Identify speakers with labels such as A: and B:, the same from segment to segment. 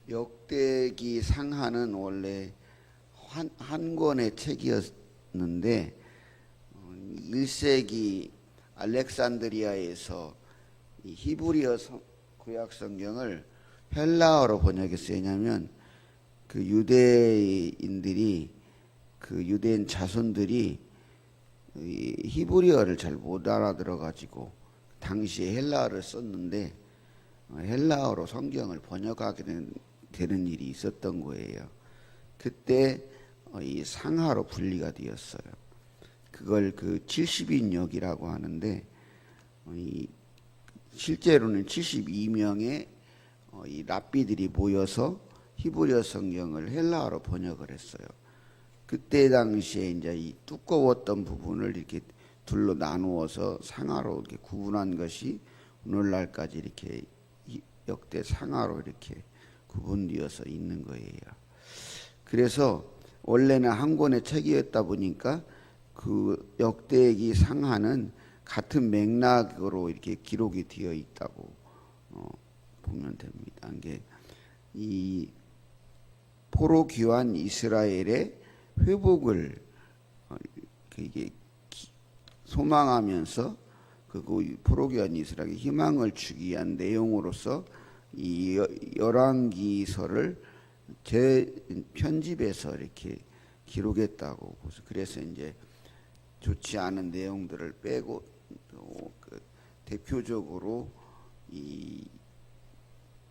A: 역대기 상하는 원래 한 권의 책이었는데 1세기 알렉산드리아에서 이 히브리어 구약 성경을 헬라어로 번역했어요. 왜냐하면 그 유대인들이 그 유대인 자손들이 히브리어를 잘 못 알아들어 가지고 당시에 헬라어를 썼는데 헬라어로 성경을 번역하게 되는 일이 있었던 거예요. 그때 이 상하로 분리가 되었어요. 그걸 그 70인역이라고 하는데 실제로는 72명의 이 랍비들이 모여서 히브리어 성경을 헬라어로 번역을 했어요. 그때 당시에 이제 이 두꺼웠던 부분을 이렇게 둘로 나누어서 상하로 이렇게 구분한 것이 오늘날까지 이렇게 역대 상하로 이렇게 구분되어서 있는 거예요. 그래서 원래는 한 권의 책이었다 보니까 그 역대기 상하는 같은 맥락으로 이렇게 기록이 되어 있다고 보면 됩니다. 이게 이 포로 귀환 이스라엘의 회복을 이게 소망하면서 그 포로 귀환 이스라엘의 희망을 주기 위한 내용으로서 이 열왕기서를 제 편집해서 이렇게 기록했다고 보죠. 그래서 이제 좋지 않은 내용들을 빼고 그 대표적으로 이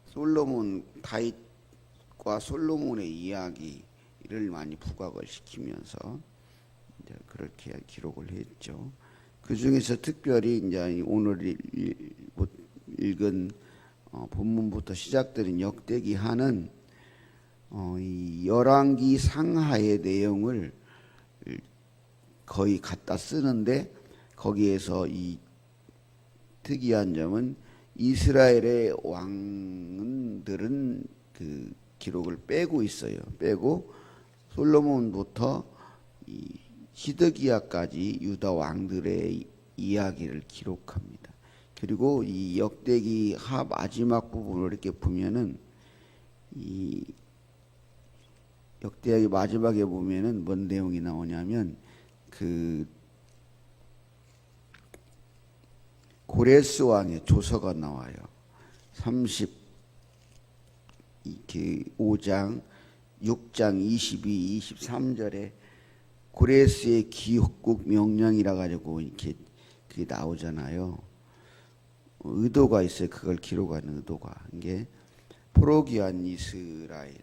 A: 솔로몬 다윗과 솔로몬의 이야기를 많이 부각을 시키면서 이제 그렇게 기록을 했죠. 그 중에서 특별히 이제 오늘 읽은 본문부터 시작되는 역대기 하는 이 열왕기 상하의 내용을 거의 갖다 쓰는데 거기에서 이 특이한 점은 이스라엘의 왕들은 그 기록을 빼고 있어요. 빼고 솔로몬부터 이 시드기야까지 유다 왕들의 이야기를 기록합니다. 그리고 이 역대기 하 마지막 부분을 이렇게 보면은 이 역대기 마지막에 보면은 뭔 내용이 나오냐면 그 고레스 왕의 조서가 나와요. 35장 6장 22, 23절에 고레스의 기국국 명령이라 가지고 이렇게 그게 나오잖아요. 의도가 있어요. 그걸 기록하는 의도가. 이게 포로 귀환 이스라엘에게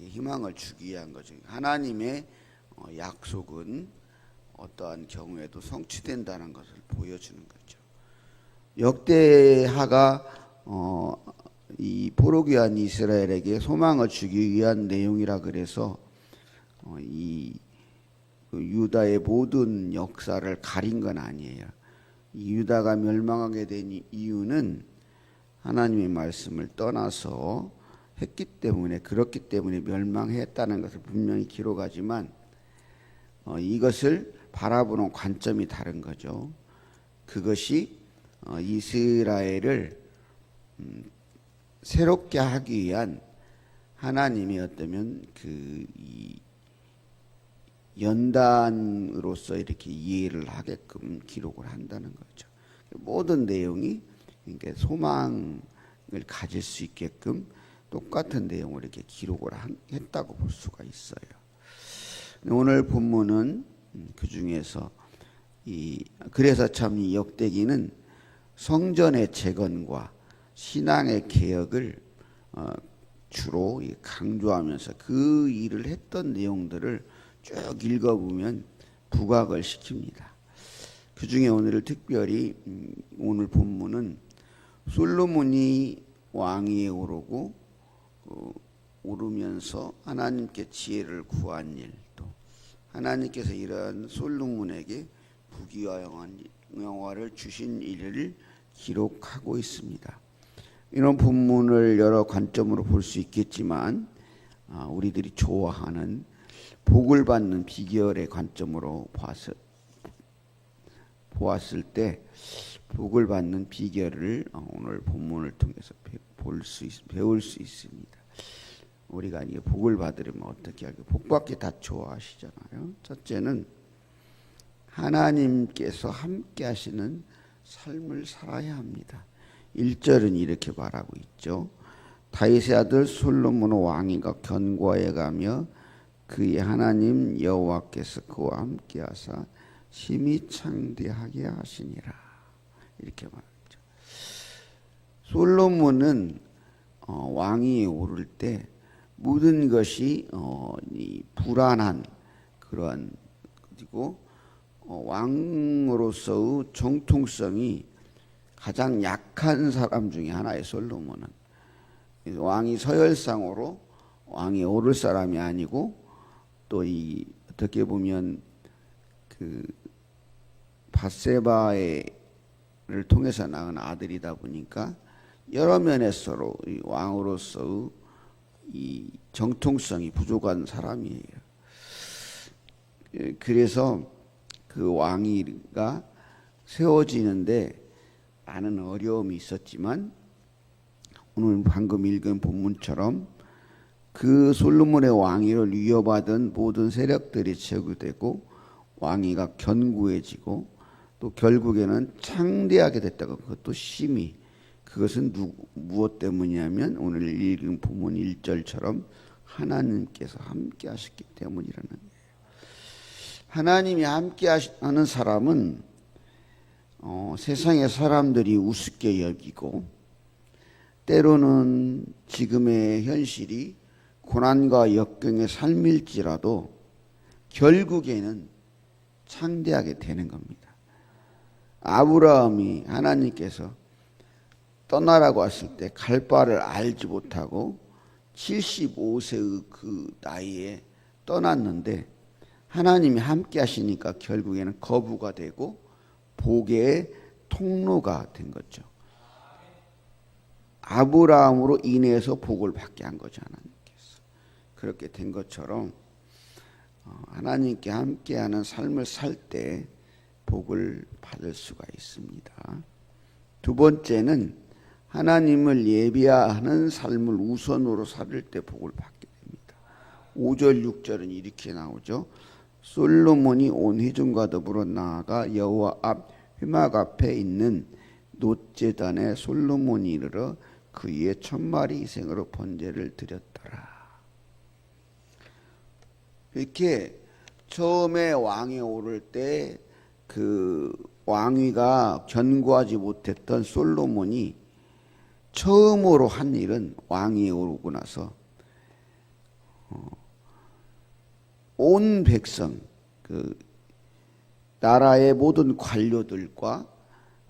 A: 희망을 주기 위한 거죠. 하나님의 약속은 어떠한 경우에도 성취된다는 것을 보여주는 거죠. 역대하가 이 포로 귀환 이스라엘에게 소망을 주기 위한 내용이라 그래서 이 유다의 모든 역사를 가린 건 아니에요. 이 유다가 멸망하게 된 이유는 하나님의 말씀을 떠나서 했기 때문에 그렇기 때문에 멸망했다는 것을 분명히 기록하지만 이것을 바라보는 관점이 다른 거죠. 그것이 이스라엘을 새롭게 하기 위한 하나님의 어떠면 그 연단으로서 이렇게 이해를 하게끔 기록을 한다는 거죠. 모든 내용이 그러니까 소망을 가질 수 있게끔 똑같은 내용을 이렇게 기록을 했다고 볼 수가 있어요. 오늘 본문은 그 중에서 그래서 참 이 역대기는 성전의 재건과 신앙의 개혁을 주로 강조하면서 그 일을 했던 내용들을 쭉 읽어보면 부각을 시킵니다. 그 중에 오늘 특별히 오늘 본문은 솔로몬이 왕위에 오르고 오르면서 하나님께 지혜를 구한 일, 또 하나님께서 이러한 솔로몬에게 부귀와 영화를 주신 일을 기록하고 있습니다. 이런 본문을 여러 관점으로 볼 수 있겠지만 우리들이 좋아하는 복을 받는 비결의 관점으로 보았을 때 복을 받는 비결을 오늘 본문을 통해서 배울 수 있습니다. 우리가 이 복을 받으려면 어떻게 할까? 복 받기 다 좋아하시잖아요. 첫째는 하나님께서 함께 하시는 삶을 살아야 합니다. 1절은 이렇게 말하고 있죠. 다윗의 아들 솔로몬 왕이가 견고하여 가며 그의 하나님 여호와께서 그와 함께 하사 심히 창대하게 하시니라. 이렇게 말하죠. 솔로몬은 왕위에 오를 때 모든 것이 이 불안한 그러한, 그리고 왕으로서의 정통성이 가장 약한 사람 중에 하나의 솔로몬은. 왕이 서열상으로 왕에 오를 사람이 아니고, 또 이 어떻게 보면 그 밧세바를 통해서 낳은 아들이다 보니까 여러 면에서로 이 왕으로서의 이 정통성이 부족한 사람이에요. 그래서 그 왕위가 세워지는데 많은 어려움이 있었지만, 오늘 방금 읽은 본문처럼 그 솔로몬의 왕위를 위협하던 모든 세력들이 제거되고 왕위가 견고해지고 또 결국에는 창대하게 됐다고. 그것도 심히. 그것은 무엇 때문이냐면 오늘 읽은 본문 1절처럼 하나님께서 함께 하셨기 때문이라는 거예요. 하나님이 함께 하는 사람은 세상의 사람들이 우습게 여기고, 때로는 지금의 현실이 고난과 역경의 삶일지라도 결국에는 창대하게 되는 겁니다. 아브라함이 하나님께서 떠나라고 했을 때 갈 바를 알지 못하고 75세의 그 나이에 떠났는데, 하나님이 함께 하시니까 결국에는 거부가 되고 복의 통로가 된 거죠. 아브라함으로 인해서 복을 받게 한 거죠, 하나님께서. 그렇게 된 것처럼 하나님께 함께하는 삶을 살 때 복을 받을 수가 있습니다. 두 번째는 하나님을 예비하는 삶을 우선으로 살 때 복을 받게 됩니다. 5절 6절은 이렇게 나오죠. 솔로몬이 온 회중과 더불어 나아가 여호와 앞 회막 앞에 있는 놋제단에 솔로몬이 이르러 그 위에 1000마리 희생으로 번제를 드렸더라. 이렇게 처음에 왕에 오를 때 그 왕위가 견고하지 못했던 솔로몬이 처음으로 한 일은, 왕위에 오르고 나서 온 백성, 그 나라의 모든 관료들과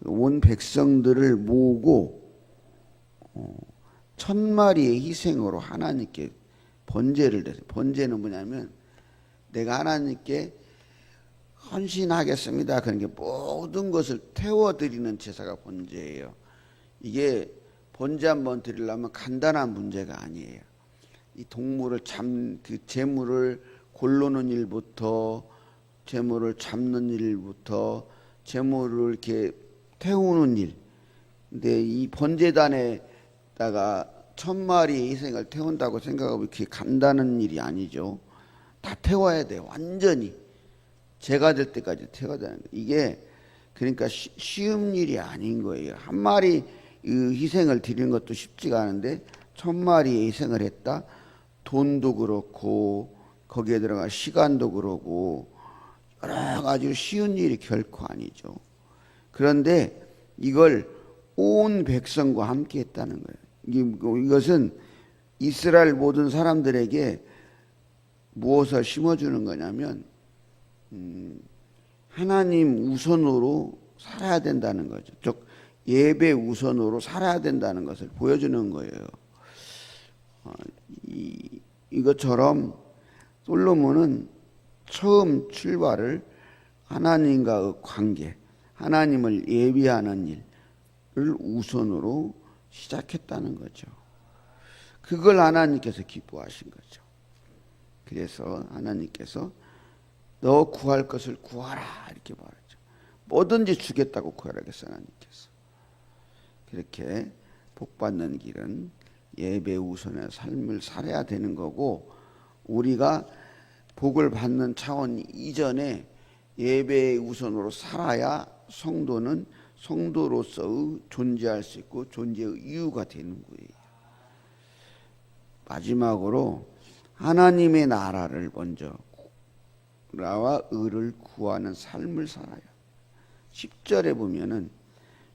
A: 온 백성들을 모으고 1000마리의 희생으로 하나님께 번제를 드렸어요. 번제는 뭐냐면 내가 하나님께 헌신하겠습니다. 그런 게 모든 것을 태워드리는 제사가 번제예요. 이게 번제 한번 드리려면 간단한 문제가 아니에요. 이 동물을 그 제물을 골르는 일부터, 제물을 잡는 일부터, 제물을 이렇게 태우는 일. 근데 이 번제단에다가 1000마리의 희생을 태운다고 생각하면 그게 간단한 일이 아니죠. 다 태워야 돼요. 완전히. 제가 될 때까지 태워야 되는 거예요. 이게 그러니까 쉬운 일이 아닌 거예요. 한 마리 희생을 드리는 것도 쉽지가 않은데 1000마리의 희생을 했다. 돈도 그렇고 거기에 들어간 시간도 그러고 여러 가지 쉬운 일이 결코 아니죠. 그런데 이걸 온 백성과 함께 했다는 거예요. 이것은 이스라엘 모든 사람들에게 무엇을 심어주는 거냐면 하나님 우선으로 살아야 된다는 거죠. 즉 예배 우선으로 살아야 된다는 것을 보여주는 거예요. 이것처럼 솔로몬은 처음 출발을 하나님과의 관계, 하나님을 예비하는 일을 우선으로 시작했다는 거죠. 그걸 하나님께서 기뻐하신 거죠. 그래서 하나님께서 너 구할 것을 구하라 이렇게 말하죠. 뭐든지 주겠다고 구하라 그랬어요, 하나님께서. 그렇게 복받는 길은 예배 우선의 삶을 살아야 되는 거고, 우리가 복을 받는 차원 이전에 예배 우선으로 살아야 성도는 성도로서의 존재할 수 있고 존재의 이유가 되는 거예요. 마지막으로 하나님의 나라를 먼저, 나와 의를 구하는 삶을 살아요. 10절에 보면은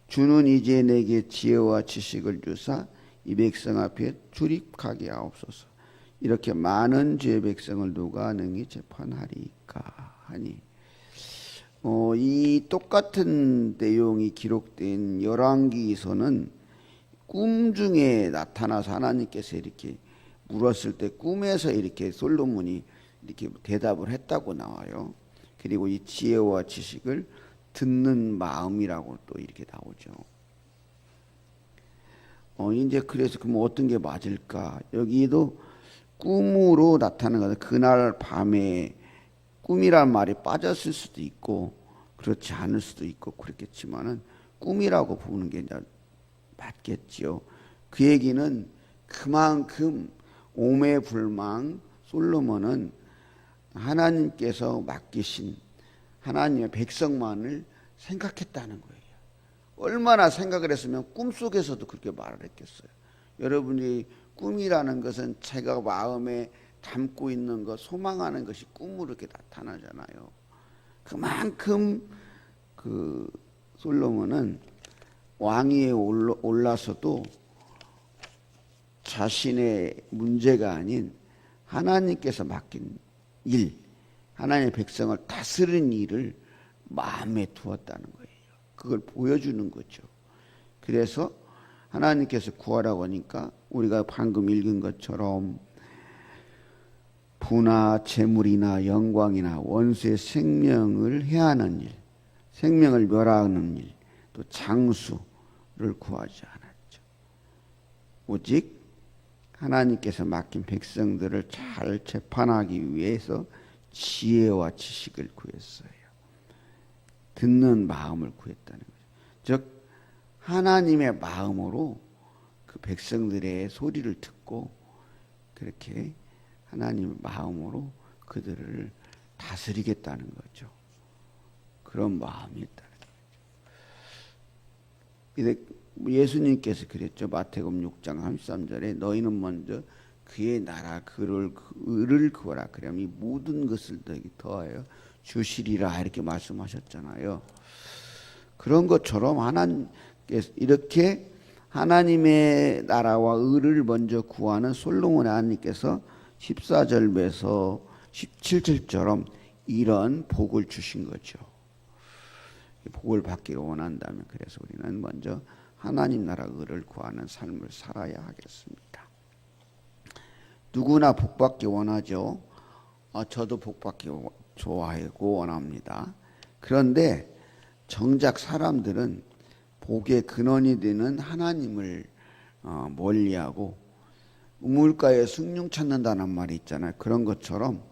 A: 주는 이제 내게 지혜와 지식을 주사 이 백성 앞에 출입하게 하옵소서. 이렇게 많은 죄의 백성을 누가 능히 재판하리까 하니, 이 똑같은 내용이 기록된 열왕기서는 꿈 중에 나타나서 하나님께서 이렇게 물었을 때 꿈에서 이렇게 솔로몬이 이렇게 대답을 했다고 나와요. 그리고 이 지혜와 지식을 듣는 마음이라고 또 이렇게 나오죠. 이제 그래서 그럼 어떤 게 맞을까? 여기도 꿈으로 나타나는 거죠. 그날 밤에 꿈이란 말이 빠졌을 수도 있고 그렇지 않을 수도 있고 그렇겠지만은 꿈이라고 보는 게 이제 맞겠지요. 그 얘기는 그만큼 오매불망 솔로몬은 하나님께서 맡기신 하나님의 백성만을 생각했다는 거예요. 얼마나 생각을 했으면 꿈속에서도 그렇게 말을 했겠어요. 여러분이 꿈이라는 것은 제가 마음에 담고 있는 것, 소망하는 것이 꿈으로 이렇게 나타나잖아요. 그만큼 그 솔로몬은 왕위에 올라서도 자신의 문제가 아닌 하나님께서 맡긴 일, 하나님의 백성을 다스리는 일을 마음에 두었다는 거예요. 그걸 보여주는 거죠. 그래서 하나님께서 구하라고 하니까 우리가 방금 읽은 것처럼 부나 재물이나 영광이나 원수의 생명을 해하는 일, 생명을 멸하는 일, 또 장수를 구하지 않았죠. 오직 하나님께서 맡긴 백성들을 잘 재판하기 위해서 지혜와 지식을 구했어요. 듣는 마음을 구했다는 거죠. 즉 하나님의 마음으로 그 백성들의 소리를 듣고 그렇게 하나님의 마음으로 그들을 다스리겠다는 거죠. 그런 마음이 있다는 거죠. 예수님께서 그랬죠. 마태복음 6장 33절에 너희는 먼저 그의 나라 그를 구하라. 그러면 이 모든 것을 더하여 주시리라 이렇게 말씀하셨잖아요. 그런 것처럼 하나님께서 이렇게 하나님의 나라와 의를 먼저 구하는 솔로몬의 하나님께서 14절에서 17절처럼 이런 복을 주신 거죠. 복을 받기를 원한다면 그래서 우리는 먼저 하나님 나라 의를 구하는 삶을 살아야 하겠습니다. 누구나 복받기 원하죠. 저도 복받기 좋아하고 원합니다. 그런데 정작 사람들은 복의 근원이 되는 하나님을 멀리하고 우물가에 숭늉 찾는다는 말이 있잖아요. 그런 것처럼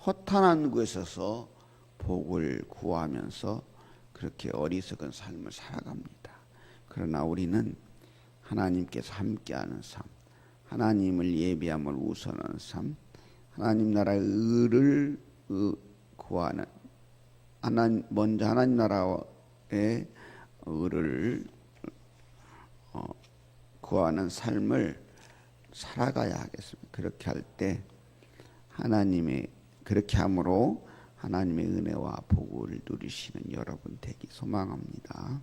A: 허탄한 곳에서 복을 구하면서 그렇게 어리석은 삶을 살아갑니다. 그러나 우리는 하나님께서 함께하는 삶, 하나님을 예배함을 우선하는 삶, 하나님 나라의 의를 구하는 먼저 하나님 나라의 의를 구하는 삶을 살아가야 하겠습니다. 그렇게 할 때 그렇게 함으로 하나님의 은혜와 복을 누리시는 여러분 되기 소망합니다.